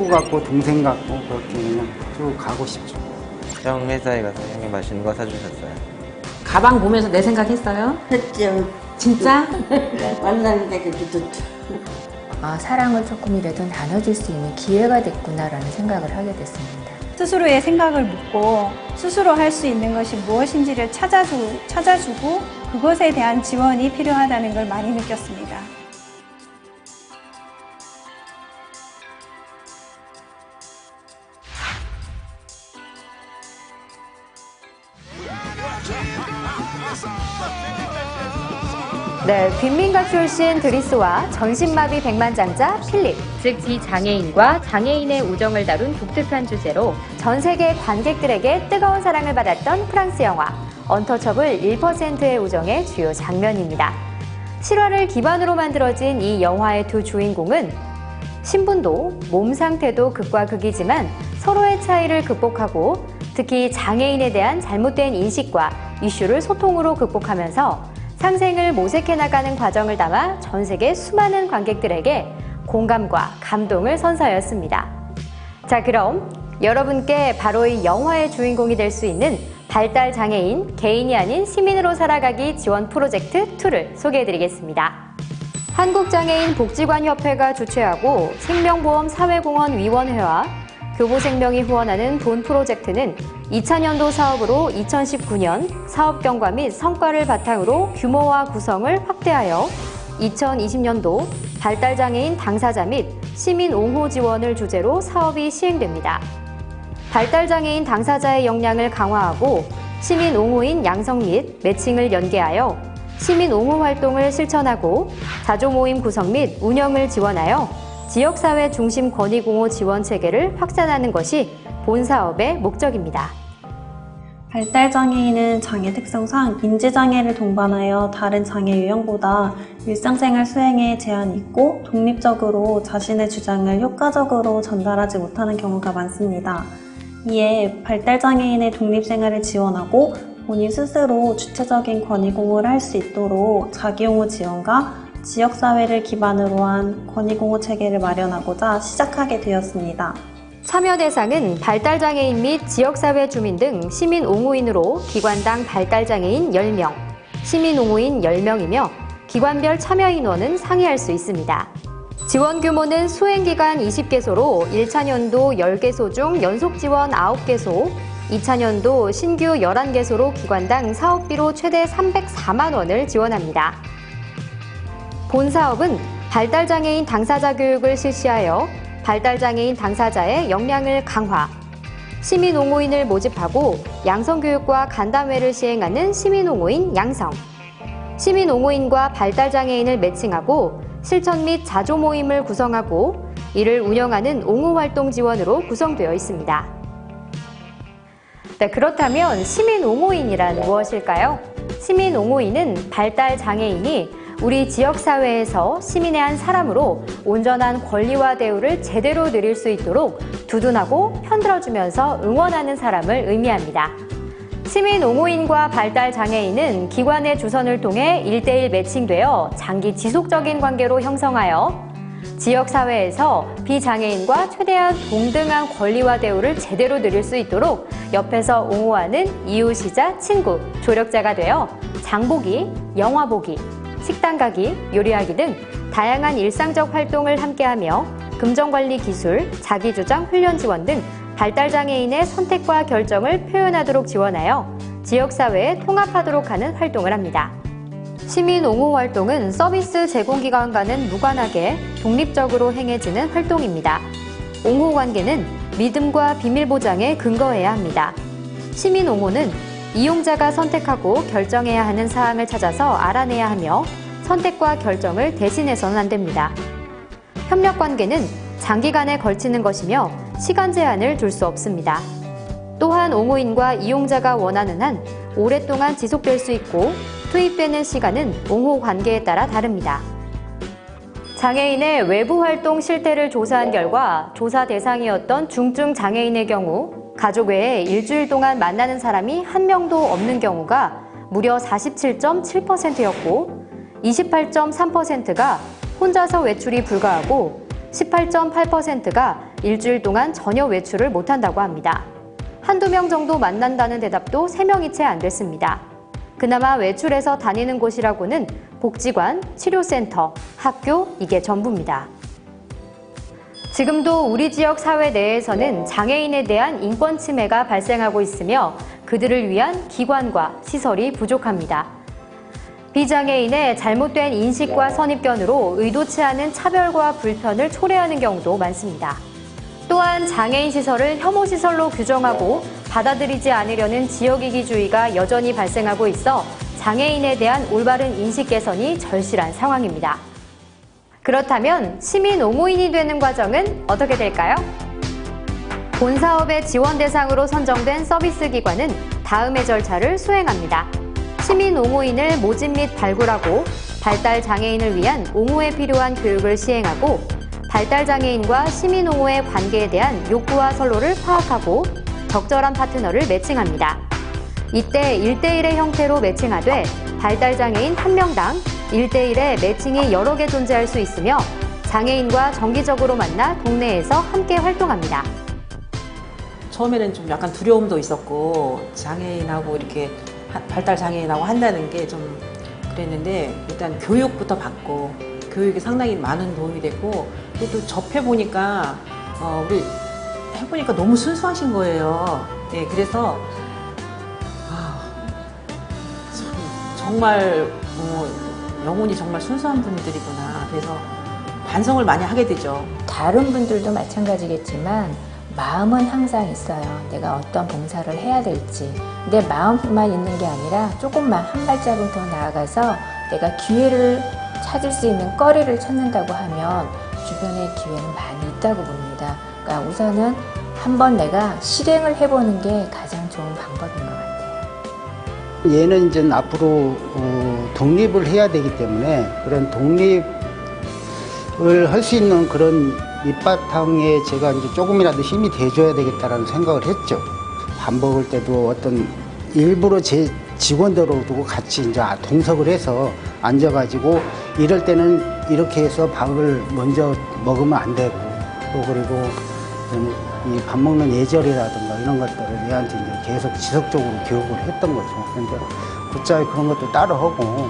친구 같고 동생 같고 그렇게 그냥 쭉 가고 싶죠. 형 회사에 가서 형이 맛있는 거 사주셨어요. 가방 보면서 내 생각했어요? 했죠. 진짜? 만나는데 그렇게 좋죠. 아, 사랑을 조금이라도 나눠줄 수 있는 기회가 됐구나라는 생각을 하게 됐습니다. 스스로의 생각을 묻고 스스로 할 수 있는 것이 무엇인지를 찾아주고 그것에 대한 지원이 필요하다는 걸 많이 느꼈습니다. 네, 빈민가 출신 드리스와 전신마비 백만장자 필립, 즉 비장애인과 장애인의 우정을 다룬 독특한 주제로 전 세계 관객들에게 뜨거운 사랑을 받았던 프랑스 영화 언터처블 1%의 우정의 주요 장면입니다. 실화를 기반으로 만들어진 이 영화의 두 주인공은 신분도 몸 상태도 극과 극이지만 서로의 차이를 극복하고 특히 장애인에 대한 잘못된 인식과 이슈를 소통으로 극복하면서 상생을 모색해 나가는 과정을 담아 전 세계 수많은 관객들에게 공감과 감동을 선사하였습니다. 자, 그럼 여러분께 바로 이 영화의 주인공이 될 수 있는 발달 장애인, 개인이 아닌 시민으로 살아가기 지원 프로젝트 2를 소개해드리겠습니다. 한국장애인 복지관협회가 주최하고 생명보험사회공헌위원회와 교보생명이 후원하는 본 프로젝트는 2000년도 사업으로 2019년 사업 경과 및 성과를 바탕으로 규모와 구성을 확대하여 2020년도 발달장애인 당사자 및 시민 옹호 지원을 주제로 사업이 시행됩니다. 발달장애인 당사자의 역량을 강화하고 시민 옹호인 양성 및 매칭을 연계하여 시민 옹호 활동을 실천하고 자조 모임 구성 및 운영을 지원하여 지역사회 중심 권익옹호 지원 체계를 확산하는 것이 본 사업의 목적입니다. 발달장애인은 장애 특성상 인지장애를 동반하여 다른 장애 유형보다 일상생활 수행에 제한이 있고 독립적으로 자신의 주장을 효과적으로 전달하지 못하는 경우가 많습니다. 이에 발달장애인의 독립생활을 지원하고 본인 스스로 주체적인 권익옹호를 할 수 있도록 자기옹호 지원과 지역사회를 기반으로 한 권익옹호 체계를 마련하고자 시작하게 되었습니다. 참여 대상은 발달장애인 및 지역사회 주민 등 시민옹호인으로 기관당 발달장애인 10명, 시민옹호인 10명이며 기관별 참여 인원은 상이할 수 있습니다. 지원 규모는 수행기간 20개소로 1차년도 10개소 중 연속지원 9개소, 2차년도 신규 11개소로 기관당 사업비로 최대 304만 원을 지원합니다. 본 사업은 발달장애인 당사자 교육을 실시하여 발달장애인 당사자의 역량을 강화, 시민옹호인을 모집하고 양성교육과 간담회를 시행하는 시민옹호인 양성, 시민옹호인과 발달장애인을 매칭하고 실천 및 자조 모임을 구성하고 이를 운영하는 옹호활동 지원으로 구성되어 있습니다. 네, 그렇다면 시민옹호인이란 무엇일까요? 시민옹호인은 발달장애인이 우리 지역사회에서 시민의 한 사람으로 온전한 권리와 대우를 제대로 누릴 수 있도록 두둔하고 편들어주면서 응원하는 사람을 의미합니다. 시민옹호인과 발달장애인은 기관의 주선을 통해 1:1 매칭되어 장기 지속적인 관계로 형성하여 지역사회에서 비장애인과 최대한 동등한 권리와 대우를 제대로 누릴 수 있도록 옆에서 옹호하는 이웃이자 친구, 조력자가 되어 장보기, 영화보기, 식당 가기, 요리하기 등 다양한 일상적 활동을 함께하며 금전관리 기술, 자기주장 훈련 지원 등 발달장애인의 선택과 결정을 표현하도록 지원하여 지역사회에 통합하도록 하는 활동을 합니다. 시민옹호 활동은 서비스 제공기관과는 무관하게 독립적으로 행해지는 활동입니다. 옹호 관계는 믿음과 비밀보장에 근거해야 합니다. 시민옹호는 이용자가 선택하고 결정해야 하는 사항을 찾아서 알아내야 하며 선택과 결정을 대신해서는 안 됩니다. 협력관계는 장기간에 걸치는 것이며 시간 제한을 둘 수 없습니다. 또한 옹호인과 이용자가 원하는 한 오랫동안 지속될 수 있고 투입되는 시간은 옹호 관계에 따라 다릅니다. 장애인의 외부 활동 실태를 조사한 결과 조사 대상이었던 중증 장애인의 경우 가족 외에 일주일 동안 만나는 사람이 한 명도 없는 경우가 무려 47.7%였고 28.3%가 혼자서 외출이 불가하고 18.8%가 일주일 동안 전혀 외출을 못한다고 합니다. 한두 명 정도 만난다는 대답도 3명이 채 안 됐습니다. 그나마 외출해서 다니는 곳이라고는 복지관, 치료센터, 학교, 이게 전부입니다. 지금도 우리 지역 사회 내에서는 장애인에 대한 인권 침해가 발생하고 있으며 그들을 위한 기관과 시설이 부족합니다. 비장애인의 잘못된 인식과 선입견으로 의도치 않은 차별과 불편을 초래하는 경우도 많습니다. 또한 장애인 시설을 혐오 시설로 규정하고 받아들이지 않으려는 지역이기주의가 여전히 발생하고 있어 장애인에 대한 올바른 인식 개선이 절실한 상황입니다. 그렇다면 시민 옹호인이 되는 과정은 어떻게 될까요? 본사업의 지원 대상으로 선정된 서비스 기관은 다음의 절차를 수행합니다. 시민 옹호인을 모집 및 발굴하고 발달 장애인을 위한 옹호에 필요한 교육을 시행하고 발달 장애인과 시민 옹호의 관계에 대한 욕구와 선로를 파악하고 적절한 파트너를 매칭합니다. 이때 1대1의 형태로 매칭하되 발달 장애인 1명당 1대1의 매칭이 여러 개 존재할 수 있으며 장애인과 정기적으로 만나 동네에서 함께 활동합니다. 처음에는 좀 약간 두려움도 있었고 장애인하고 이렇게 발달 장애인하고 한다는 게 좀 그랬는데 일단 교육부터 받고 교육이 상당히 많은 도움이 됐고 그리고 또 접해보니까 우리 해보니까 너무 순수하신 거예요. 네, 그래서 참 정말 영혼이 정말 순수한 분들이구나. 그래서 반성을 많이 하게 되죠. 다른 분들도 마찬가지겠지만 마음은 항상 있어요. 내가 어떤 봉사를 해야 될지. 내 마음만 있는 게 아니라 조금만 한 발자국 더 나아가서 내가 기회를 찾을 수 있는 거리를 찾는다고 하면 주변에 기회는 많이 있다고 봅니다. 그러니까 우선은 한번 내가 실행을 해보는 게 가장 좋은 방법인 것 같아요. 얘는 이제 앞으로 독립을 해야 되기 때문에 그런 독립을 할 수 있는 그런 밑바탕에 제가 이제 조금이라도 힘이 돼줘야 되겠다라는 생각을 했죠. 밥 먹을 때도 어떤 일부러 제 직원들하고 같이 이제 동석을 해서 앉아가지고 이럴 때는 이렇게 해서 밥을 먼저 먹으면 안 되고 또 그리고 이 밥 먹는 예절이라든가 이런 것들을 얘한테 이제 계속 지속적으로 교육을 했던 거죠. 그러니까 곧잘 그런 것도 따로 하고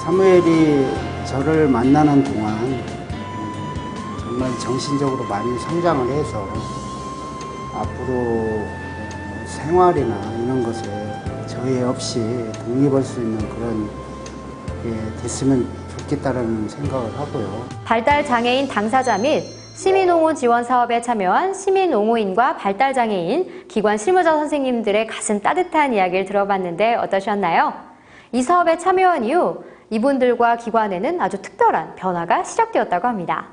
사무엘이 저를 만나는 동안 정말 정신적으로 많이 성장을 해서 앞으로 생활이나 이런 것에 저해 없이 독립할 수 있는 그런 게 됐으면 좋겠다라는 생각을 하고요. 발달 장애인 당사자 및 시민옹호 지원 사업에 참여한 시민옹호인과 발달 장애인, 기관 실무자 선생님들의 가슴 따뜻한 이야기를 들어봤는데 어떠셨나요? 이 사업에 참여한 이후 이분들과 기관에는 아주 특별한 변화가 시작되었다고 합니다.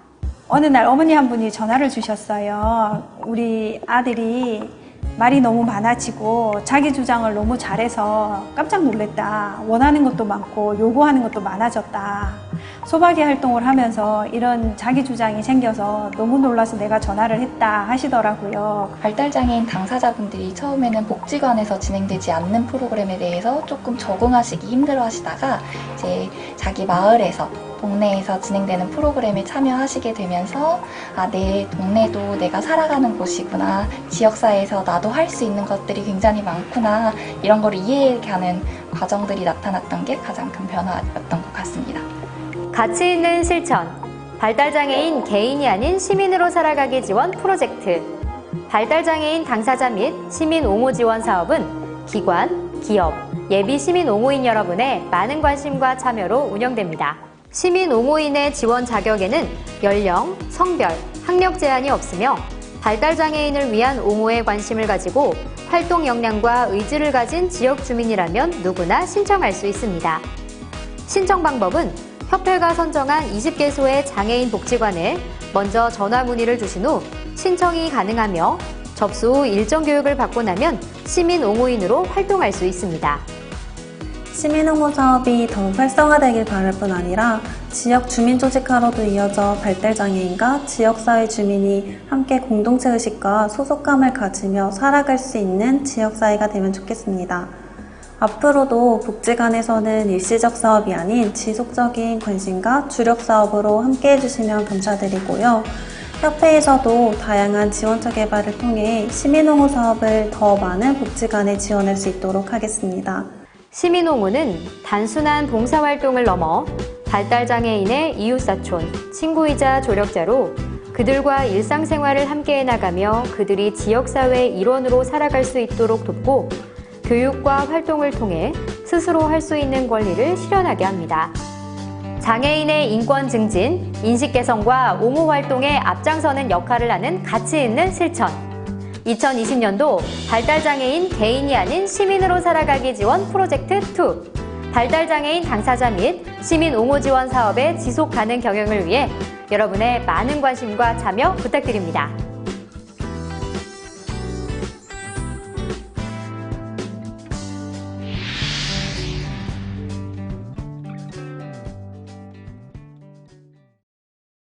어느 날 어머니 한 분이 전화를 주셨어요. 우리 아들이 말이 너무 많아지고 자기 주장을 너무 잘해서 깜짝 놀랐다. 원하는 것도 많고 요구하는 것도 많아졌다. 소박이 활동을 하면서 이런 자기 주장이 생겨서 너무 놀라서 내가 전화를 했다 하시더라고요. 발달장애인 당사자분들이 처음에는 복지관에서 진행되지 않는 프로그램에 대해서 조금 적응하시기 힘들어 하시다가 이제 자기 마을에서 동네에서 진행되는 프로그램에 참여하시게 되면서 내 동네도 내가 살아가는 곳이구나, 지역사회에서 나도 할 수 있는 것들이 굉장히 많구나, 이런 걸 이해하는 과정들이 나타났던 게 가장 큰 변화였던 것 같습니다. 가치 있는 실천, 발달장애인 개인이 아닌 시민으로 살아가기 지원 프로젝트, 발달장애인 당사자 및 시민옹호 지원 사업은 기관, 기업, 예비 시민옹호인 여러분의 많은 관심과 참여로 운영됩니다. 시민옹호인의 지원 자격에는 연령, 성별, 학력 제한이 없으며 발달장애인을 위한 옹호에 관심을 가지고 활동 역량과 의지를 가진 지역 주민이라면 누구나 신청할 수 있습니다. 신청 방법은 협회가 선정한 20개소의 장애인 복지관에 먼저 전화 문의를 주신 후 신청이 가능하며 접수 후 일정 교육을 받고 나면 시민옹호인으로 활동할 수 있습니다. 시민옹호 사업이 더욱 활성화되길 바랄 뿐 아니라 지역 주민조직화로도 이어져 발달장애인과 지역사회 주민이 함께 공동체의식과 소속감을 가지며 살아갈 수 있는 지역사회가 되면 좋겠습니다. 앞으로도 복지관에서는 일시적 사업이 아닌 지속적인 관심과 주력 사업으로 함께 해주시면 감사드리고요. 협회에서도 다양한 지원처 개발을 통해 시민옹호 사업을 더 많은 복지관에 지원할 수 있도록 하겠습니다. 시민옹호는 단순한 봉사활동을 넘어 발달장애인의 이웃사촌, 친구이자 조력자로 그들과 일상생활을 함께해 나가며 그들이 지역사회의 일원으로 살아갈 수 있도록 돕고 교육과 활동을 통해 스스로 할 수 있는 권리를 실현하게 합니다. 장애인의 인권 증진, 인식 개선과 옹호 활동에 앞장서는 역할을 하는 가치 있는 실천. 2020년도 발달장애인 개인이 아닌 시민으로 살아가기 지원 프로젝트 2. 발달장애인 당사자 및 시민 옹호 지원 사업의 지속 가능 경영을 위해 여러분의 많은 관심과 참여 부탁드립니다.